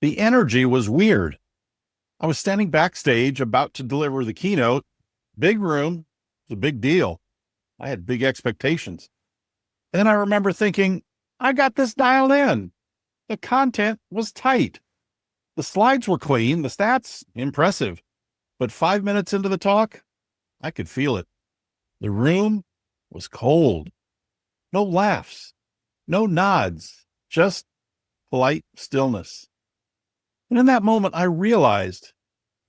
The energy was weird. I was standing backstage about to deliver the keynote. Big room. It's a big deal. I had big expectations. Then I remember thinking, I got this dialed in. The content was tight. The slides were clean. The stats, impressive. But 5 minutes into the talk, I could feel it. The room was cold. No laughs, no nods, just polite stillness. And in that moment, I realized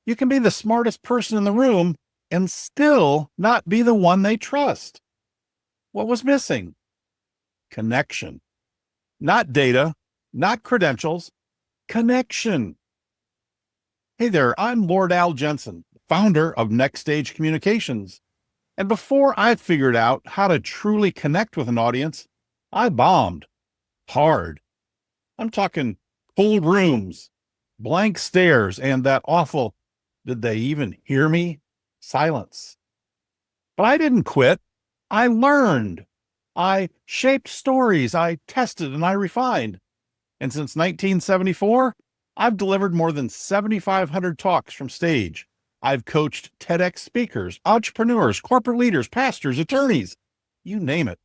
you can be the smartest person in the room and still not be the one they trust. What was missing? Connection. Not data, not credentials, connection. Hey there, I'm Lord Al Jensen, founder of Next Stage Communications. And before I figured out how to truly connect with an audience, I bombed hard. I'm talking cold rooms, blank stares, and that awful, did they even hear me? Silence. But I didn't quit. I learned. I shaped stories. I tested and I refined. And since 1974, I've delivered more than 7,500 talks from stage. I've coached TEDx speakers, entrepreneurs, corporate leaders, pastors, attorneys, you name it.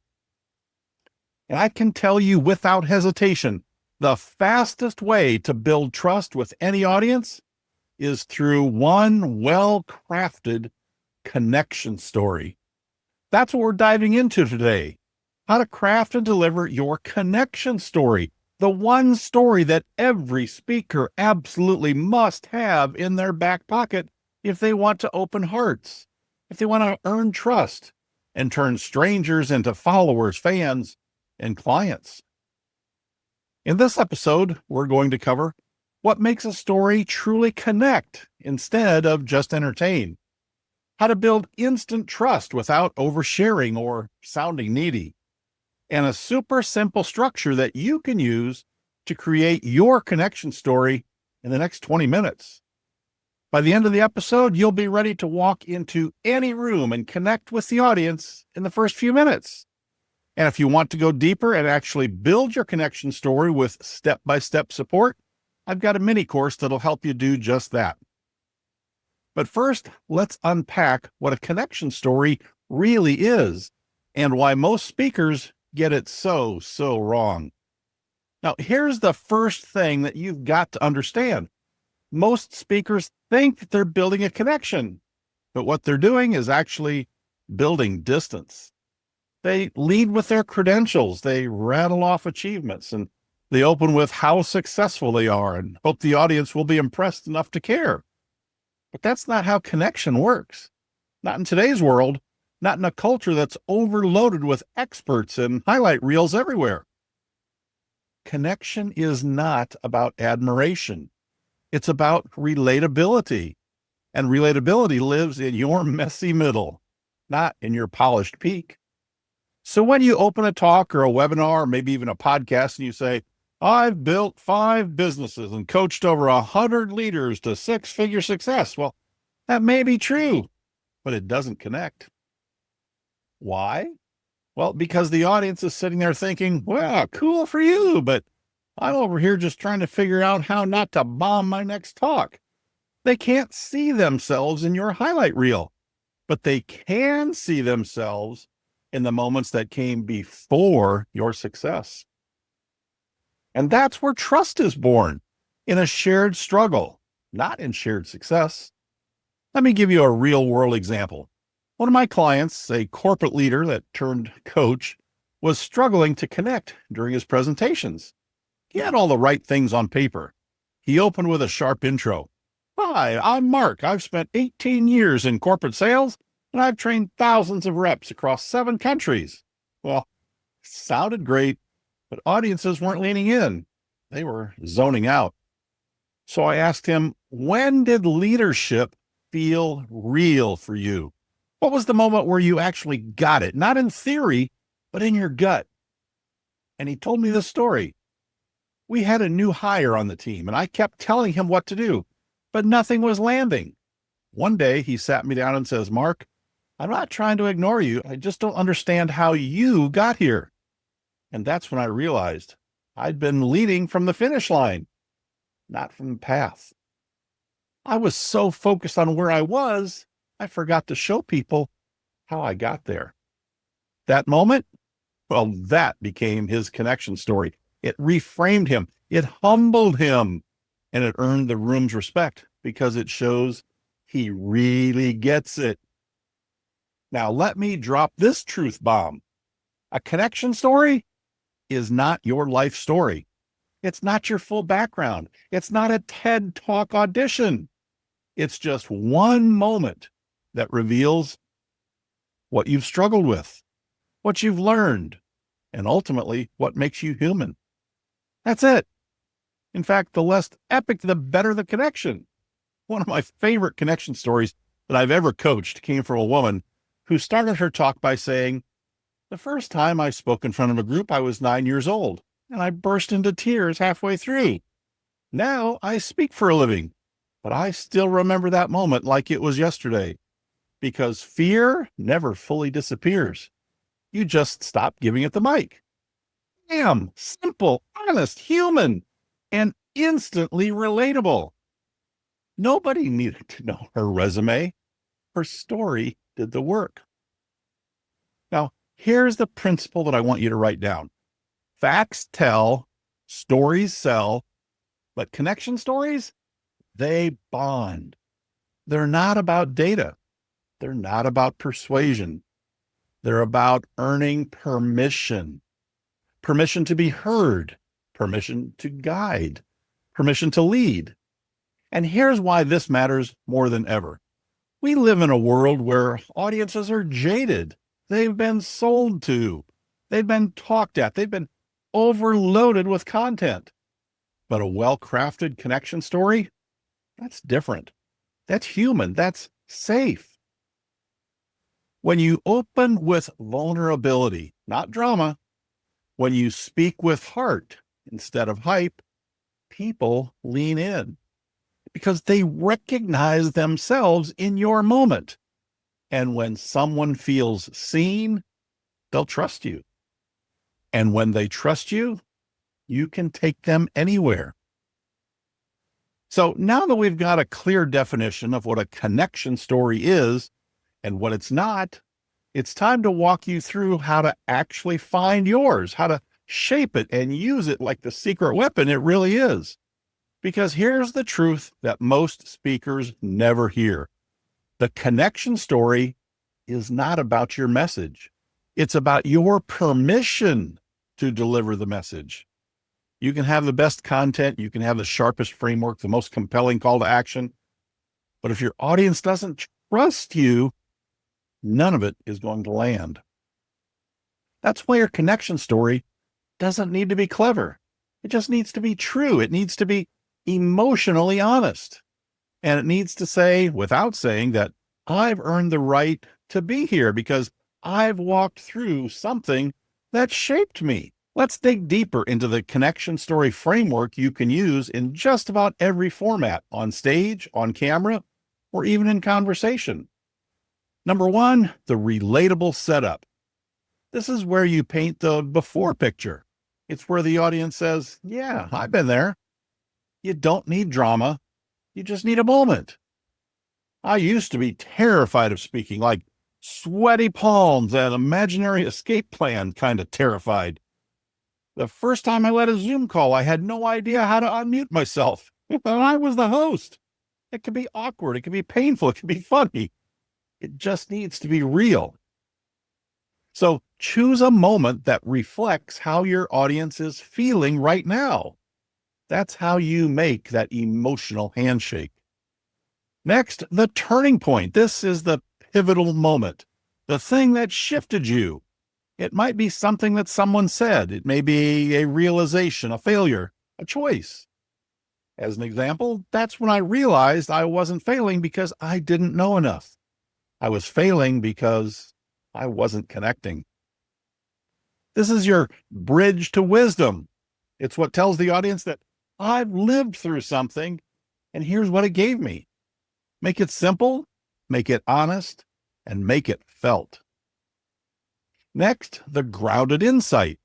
And I can tell you without hesitation, the fastest way to build trust with any audience is through one well-crafted connection story. That's what we're diving into today. How to craft and deliver your connection story. The one story that every speaker absolutely must have in their back pocket if they want to open hearts, if they want to earn trust and turn strangers into followers, fans, and clients. In this episode, we're going to cover what makes a story truly connect instead of just entertain, how to build instant trust without oversharing or sounding needy, and a super simple structure that you can use to create your connection story in the next 20 minutes. By the end of the episode, you'll be ready to walk into any room and connect with the audience in the first few minutes. And if you want to go deeper and actually build your connection story with step-by-step support, I've got a mini course that'll help you do just that. But first, let's unpack what a connection story really is and why most speakers get it so wrong. Now, here's the first thing that you've got to understand. Most speakers think that they're building a connection, but what they're doing is actually building distance. They lead with their credentials, they rattle off achievements, and they open with how successful they are and hope the audience will be impressed enough to care. But that's not how connection works. Not in today's world, not in a culture that's overloaded with experts and highlight reels everywhere. Connection is not about admiration. It's about relatability. And relatability lives in your messy middle, not in your polished peak. So when you open a talk or a webinar, or maybe even a podcast, and you say, I've built 5 businesses and coached over 100 leaders to 6-figure success. Well, that may be true, but it doesn't connect. Why? Well, because the audience is sitting there thinking, well, cool for you, but I'm over here just trying to figure out how not to bomb my next talk. They can't see themselves in your highlight reel, but they can see themselves in the moments that came before your success. And that's where trust is born, in a shared struggle, not in shared success. Let me give you a real-world example. One of my clients, a corporate leader that turned coach, was struggling to connect during his presentations. He had all the right things on paper. He opened with a sharp intro. Hi, I'm Mark. I've spent 18 years in corporate sales, and I've trained thousands of reps across 7 countries. Well, it sounded great, but audiences weren't leaning in. They were zoning out. So I asked him, when did leadership feel real for you? What was the moment where you actually got it? Not in theory, but in your gut. And he told me this story. We had a new hire on the team, and I kept telling him what to do, but nothing was landing. One day he sat me down and says, Mark, I'm not trying to ignore you. I just don't understand how you got here. And that's when I realized I'd been leading from the finish line. not from the path. I was so focused on where I was, I forgot to show people how I got there. That moment, well, that became his connection story. It reframed him, it humbled him, and it earned the room's respect because it shows he really gets it. Now, let me drop this truth bomb. A connection story is not your life story. It's not your full background. It's not a TED Talk audition. It's just one moment that reveals what you've struggled with, what you've learned, and ultimately what makes you human. That's it. In fact, the less epic, the better the connection. One of my favorite connection stories that I've ever coached came from a woman who started her talk by saying, "The first time I spoke in front of a group, I was 9 years old, and I burst into tears halfway through. Now I speak for a living, but I still remember that moment like it was yesterday, because fear never fully disappears. You just stop giving it the mic." Damn, simple, honest, human, and instantly relatable. Nobody needed to know her resume. Her story did the work. Now, here's the principle that I want you to write down. Facts tell, stories sell, but connection stories, they bond. They're not about data. They're not about persuasion. They're about earning permission. Permission to be heard, permission to guide, permission to lead. And here's why this matters more than ever. We live in a world where audiences are jaded. They've been sold to. They've been talked at. They've been overloaded with content. But a well-crafted connection story, that's different. That's human. That's safe. When you open with vulnerability, not drama, when you speak with heart instead of hype, people lean in because they recognize themselves in your moment. And when someone feels seen, they'll trust you. And when they trust you, you can take them anywhere. So now that we've got a clear definition of what a connection story is and what it's not, it's time to walk you through how to actually find yours, how to shape it and use it like the secret weapon it really is. Because here's the truth that most speakers never hear. The connection story is not about your message. It's about your permission to deliver the message. You can have the best content, you can have the sharpest framework, the most compelling call to action, but if your audience doesn't trust you, none of it is going to land. That's why your connection story doesn't need to be clever. It just needs to be true. It needs to be emotionally honest. And it needs to say, without saying, that I've earned the right to be here because I've walked through something that shaped me. Let's dig deeper into the connection story framework you can use in just about every format, on stage, on camera, or even in conversation. Number one, the relatable setup. This is where you paint the before picture. It's where the audience says, yeah, I've been there. You don't need drama. You just need a moment. I used to be terrified of speaking, like sweaty palms and imaginary escape plan kind of terrified. The first time I led a Zoom call, I had no idea how to unmute myself. And I was the host. It can be awkward. It can be painful. It can be funny. It just needs to be real. So choose a moment that reflects how your audience is feeling right now. That's how you make that emotional handshake. Next, the turning point. This is the pivotal moment, the thing that shifted you. It might be something that someone said. It may be a realization, a failure, a choice. As an example, that's when I realized I wasn't failing because I didn't know enough. I was failing because I wasn't connecting. This is your bridge to wisdom. It's what tells the audience that I've lived through something, and here's what it gave me. Make it simple, make it honest, and make it felt. Next, the grounded insight.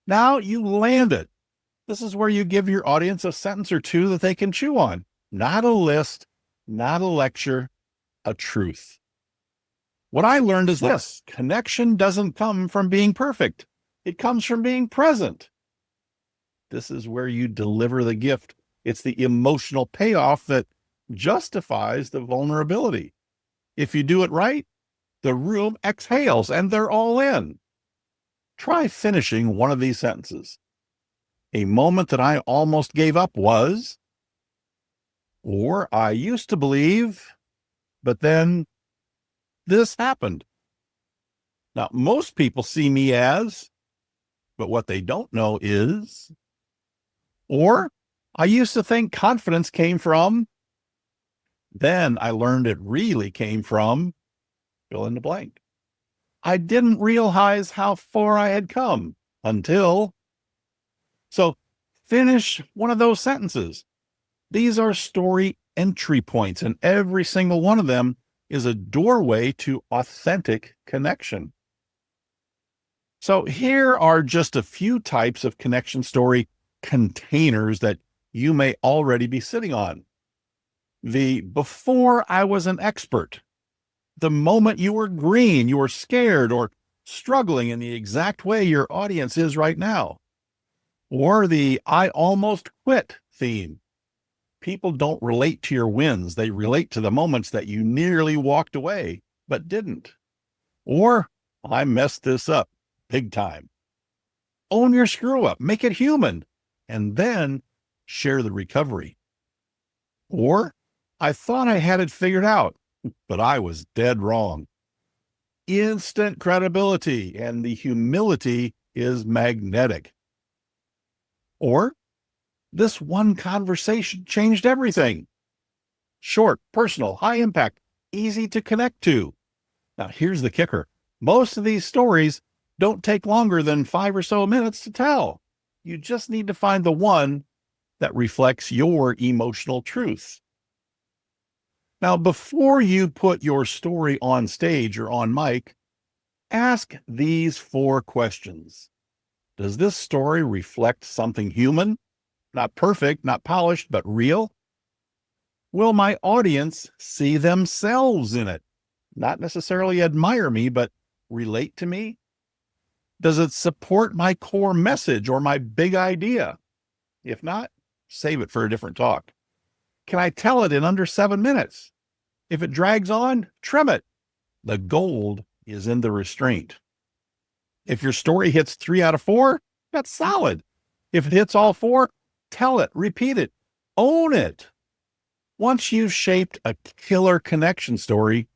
Now you land it. This is where you give your audience a sentence or two that they can chew on. Not a list, not a lecture, a truth. What I learned is this: connection doesn't come from being perfect. It comes from being present. This is where you deliver the gift. It's the emotional payoff that justifies the vulnerability. If you do it right, the room exhales and they're all in. Try finishing one of these sentences. A moment that I almost gave up was, or I used to believe, but then this happened. Now, most people see me as, but what they don't know is, or I used to think confidence came from, then I learned it really came from, fill in the blank. I didn't realize how far I had come until. So finish one of those sentences. These are story entry points, and every single one of them is a doorway to authentic connection. So here are just a few types of connection story containers that you may already be sitting on. The before I was an expert, the moment you were green, you were scared or struggling in the exact way your audience is right now. Or the I almost quit theme. People don't relate to your wins. They relate to the moments that you nearly walked away, but didn't. Or I messed this up big time. Own your screw up, make it human, and then share the recovery. Or I thought I had it figured out, but I was dead wrong. Instant credibility, and the humility is magnetic. Or this one conversation changed everything. Short, personal, high impact, easy to connect to. Now, here's the kicker. Most of these stories don't take longer than 5 or so minutes to tell. You just need to find the one that reflects your emotional truth. Now, before you put your story on stage or on mic, ask these 4 questions. Does this story reflect something human? Not perfect, not polished, but real? Will my audience see themselves in it? Not necessarily admire me, but relate to me? Does it support my core message or my big idea? If not, save it for a different talk. Can I tell it in under 7 minutes? If it drags on, trim it. The gold is in the restraint. If your story hits 3 out of 4, that's solid. If it hits all 4, tell it, repeat it, own it. Once you've shaped a killer connection story,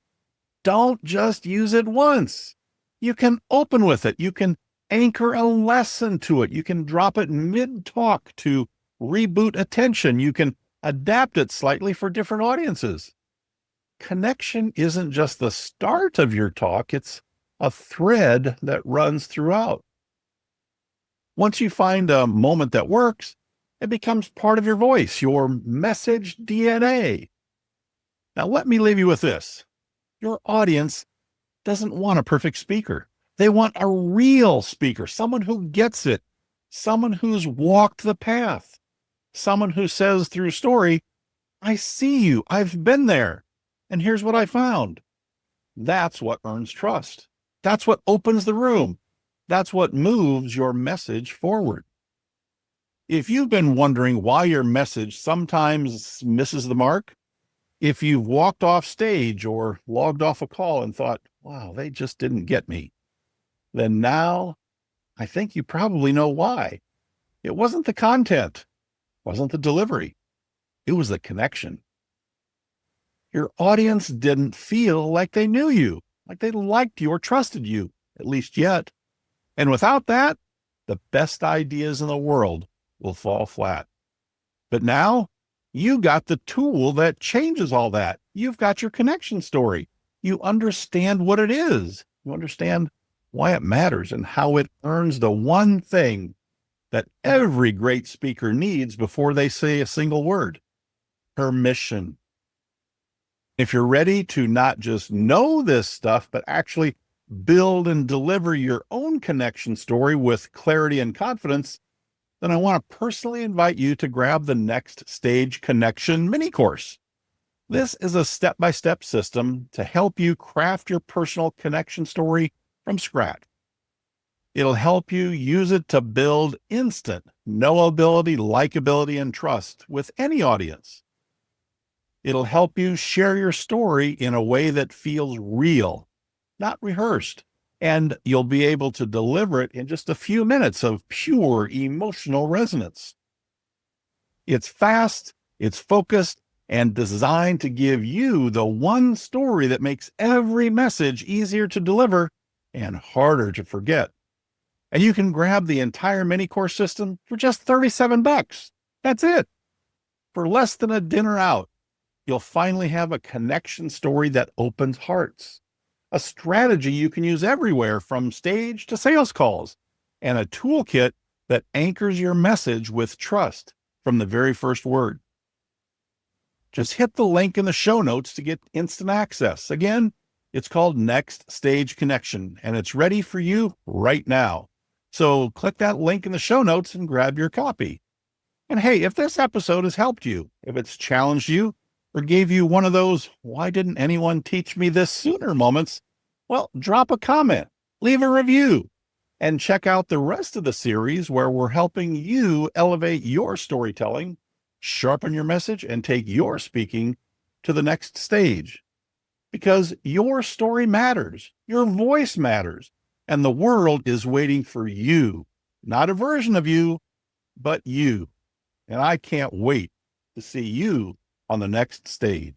don't just use it once. You can open with it. You can anchor a lesson to it. You can drop it mid-talk to reboot attention. You can adapt it slightly for different audiences. Connection isn't just the start of your talk. It's a thread that runs throughout. Once you find a moment that works, it becomes part of your voice, your message DNA. Now, let me leave you with this. Your audience doesn't want a perfect speaker. They want a real speaker, someone who gets it, someone who's walked the path, someone who says through story, I see you, I've been there, and here's what I found. That's what earns trust. That's what opens the room. That's what moves your message forward. If you've been wondering why your message sometimes misses the mark, if you've walked off stage or logged off a call and thought, wow, they just didn't get me, then now I think you probably know why. It wasn't the content, wasn't the delivery. It was the connection. Your audience didn't feel like they knew you, like they liked you or trusted you, at least yet. And without that, the best ideas in the world will fall flat. But now you got the tool that changes all that. You've got your connection story. You understand what it is. You understand why it matters and how it earns the one thing that every great speaker needs before they say a single word: permission. If you're ready to not just know this stuff, but actually build and deliver your own connection story with clarity and confidence, then I want to personally invite you to grab the Next Stage Connection mini course. This is a step-by-step system to help you craft your personal connection story from scratch. It'll help you use it to build instant knowability, likability, and trust with any audience. It'll help you share your story in a way that feels real, not rehearsed, and you'll be able to deliver it in just a few minutes of pure emotional resonance. It's fast, it's focused, and designed to give you the one story that makes every message easier to deliver and harder to forget. And you can grab the entire mini course system for just $37. That's it. For less than a dinner out, you'll finally have a connection story that opens hearts, a strategy you can use everywhere from stage to sales calls, and a toolkit that anchors your message with trust from the very first word. Just hit the link in the show notes to get instant access. Again, it's called Next Stage Connection, and it's ready for you right now. So click that link in the show notes and grab your copy. And hey, if this episode has helped you, if it's challenged you, or gave you one of those, why didn't anyone teach me this sooner moments, well, drop a comment, leave a review, and check out the rest of the series where we're helping you elevate your storytelling, sharpen your message, and take your speaking to the next stage. Because your story matters, your voice matters, and the world is waiting for you, not a version of you, but you. And I can't wait to see you on the next stage.